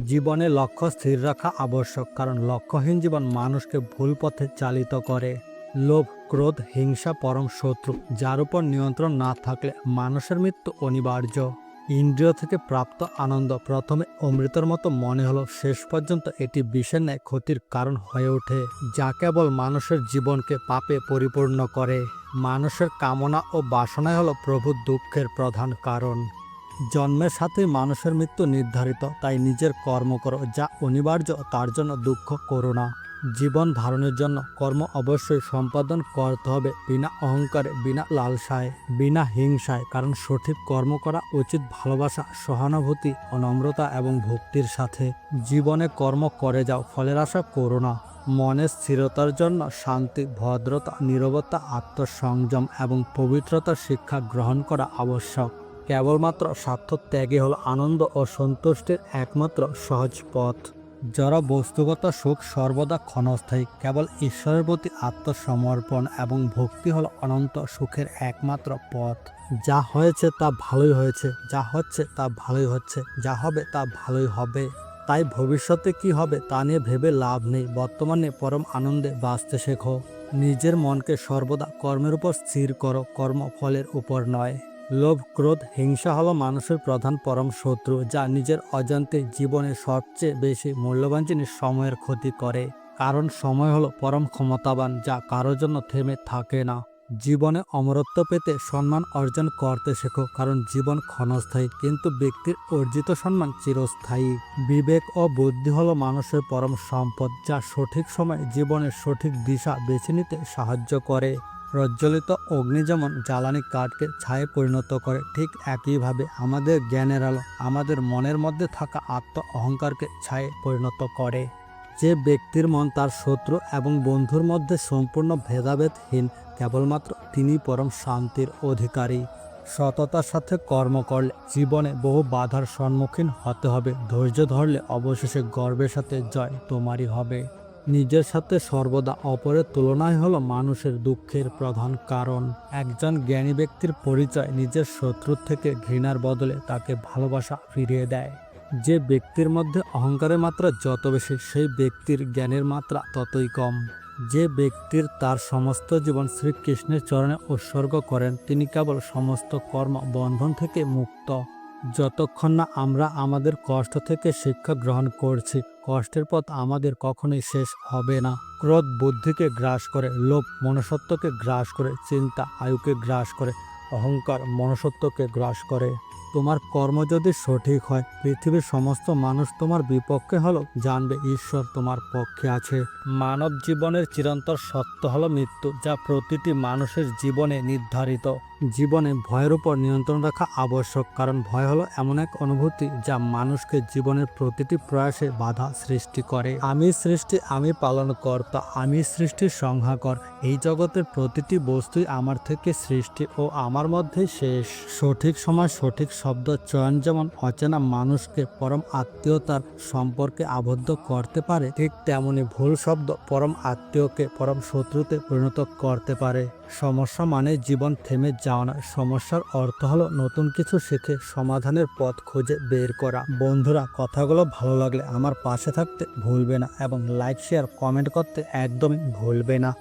জীবনে লক্ষ্য স্থির রাখা আবশ্যক, কারণ লক্ষ্যহীন জীবন মানুষকে ভুল পথে চালিত করে। লোভ, ক্রোধ, হিংসা পরম শত্রু, যার উপর নিয়ন্ত্রণ না থাকলে মানুষের মৃত্যু অনিবার্য। ইন্দ্রিয় থেকে প্রাপ্ত আনন্দ প্রথমে অমৃতের মতো মনে হলো, শেষ পর্যন্ত এটি বিষের ন্যায় ক্ষতির কারণ হয়ে ওঠে, যা কেবল মানুষের জীবনকে পাপে পরিপূর্ণ করে। মানুষের কামনা ও বাসনাই হলো প্রভুর দুঃখের প্রধান কারণ। জন্মের সাথেই মানুষের মৃত্যু নির্ধারিত, তাই নিজের কর্ম করো, যা অনিবার্য, তার জন্য দুঃখ করো না। জীবন ধারণের জন্য কর্ম অবশ্যই সম্পাদন করতে হবে, বিনা অহংকারে, বিনা লালসায়, বিনা হিংসায়, কারণ সঠিক কর্ম করা উচিত ভালোবাসা, সহানুভূতি, নম্রতা এবং ভক্তির সাথে। জীবনে কর্ম করে যাও, ফলের আশা করো না। মনের স্থিরতার জন্য শান্তি, ভদ্রতা, নীরবতা, আত্মসংযম এবং পবিত্রতার শিক্ষা গ্রহণ করা আবশ্যক। কেবলমাত্র স্বার্থ ত্যাগই হল আনন্দ ও সন্তুষ্টির একমাত্র সহজ পথ। যারা বস্তুগত সুখ সর্বদা ক্ষণস্থায়ী, কেবল ঈশ্বরের প্রতি আত্মসমর্পণ এবং ভক্তি হল অনন্ত সুখের একমাত্র পথ। যা হয়েছে তা ভালোই হয়েছে, যা হচ্ছে তা ভালোই হচ্ছে, যা হবে তা ভালোই হবে। তাই ভবিষ্যতে কি হবে তা নিয়ে ভেবে লাভ নেই, বর্তমানে পরম আনন্দে বাঁচতে শেখো। নিজের মনকে সর্বদা কর্মের উপর স্থির করো, কর্মফলের উপর নয়। লোভ, ক্রোধ, হিংসা হলো মানুষের প্রধান পরম শত্রু, যা নিজের অজান্তে জীবনে সবচেয়ে বেশি মূল্যবান জিনিস সময়ের ক্ষতি করে। কারণ সময় হলো পরম ক্ষমতাবান, যা কারোর জন্য থেমে থাকে না। জীবনে অমরত্ব পেতে সম্মান অর্জন করতে শেখো, কারণ জীবন ক্ষণস্থায়ী, কিন্তু ব্যক্তির অর্জিত সম্মান চিরস্থায়ী। বিবেক ও বুদ্ধি হলো মানুষের পরম সম্পদ, যা সঠিক সময়ে জীবনের সঠিক দিশা বেছে নিতে সাহায্য করে। প্রজ্বলিত অগ্নি যেমন জ্বালানি কাঠকে ছায়ে পরিণত করে, ঠিক একইভাবে আমাদের জ্ঞানের আলো আমাদের মনের মধ্যে থাকা আত্ম অহংকারকে ছায়ে পরিণত করে। যে ব্যক্তির মন তার শত্রু এবং বন্ধুর মধ্যে সম্পূর্ণ ভেদাভেদহীন, কেবলমাত্র তিনি পরম শান্তির অধিকারী। সততার সাথে কর্ম করলে জীবনে বহু বাধার সম্মুখীন হতে হবে, ধৈর্য ধরলে অবশেষে গর্বের সাথে জয় তোমারই হবে। নিজের সাথে সর্বদা অপরের তুলনাই হলো মানুষের দুঃখের প্রধান কারণ। একজন জ্ঞানী ব্যক্তির পরিচয় নিজের শত্রুর থেকে ঘৃণার বদলে তাকে ভালোবাসা ফিরিয়ে দেয়। যে ব্যক্তির মধ্যে অহংকারের মাত্রা যত বেশি, সেই ব্যক্তির জ্ঞানের মাত্রা ততই কম। যে ব্যক্তির তার সমস্ত জীবন শ্রীকৃষ্ণের চরণে উৎসর্গ করেন, তিনি কেবল সমস্ত কর্ম বন্ধন থেকে মুক্ত। যতক্ষণ না আমরা আমাদের কষ্ট থেকে শিক্ষা গ্রহণ করছি, কষ্টের পথ আমাদের কখনোই শেষ হবে না। ক্রোধ বুদ্ধিকে গ্রাস করে, লোভ মনুষ্যত্বকে গ্রাস করে, চিন্তা আয়ুকে গ্রাস করে, অহংকার মনুষ্যত্বকে গ্রাস করে। তোমার কর্ম যদি সঠিক হয়, পৃথিবীর সমস্ত মানুষ তোমার বিপক্ষে হলো, জানবে ঈশ্বর তোমার পক্ষে আছে। মানব জীবনের চিরন্তর সত্য হলো মৃত্যু, যা প্রতিটি মানুষের জীবনে নির্ধারিত। জীবনে ভয়ের উপর নিয়ন্ত্রণ রাখা আবশ্যক, কারণ ভয় হলো এমন এক অনুভূতি যা মানুষকে জীবনের প্রতিটি প্রয়াসে বাধা সৃষ্টি করে। আমি সৃষ্টি, আমি পালনকর্তা, আমি সৃষ্টির সংহারকর। এই জগতের প্রতিটি বস্তুই আমার থেকে সৃষ্টি ও আমার মধ্যে শেষ। সঠিক সময় সঠিক শব্দ চয়ন যেমন অচেনা মানুষকে পরম আত্মীয়তার সম্পর্কে আবদ্ধ করতে পারে, ঠিক তেমনি ভুল শব্দ পরম আত্মীয়কে পরম শত্রুতে পরিণত করতে পারে। সমস্যা মানে জীবন থেমে যাওয়া না, সমস্যার অর্থ হলো নতুন কিছু শিখে সমাধানের পথ খুঁজে বের করা। বন্ধুরা, কথাগুলো ভালো লাগলে আমার পাশে থাকতে ভুলবে না এবং লাইক, শেয়ার, কমেন্ট করতে একদমই ভুলবে না।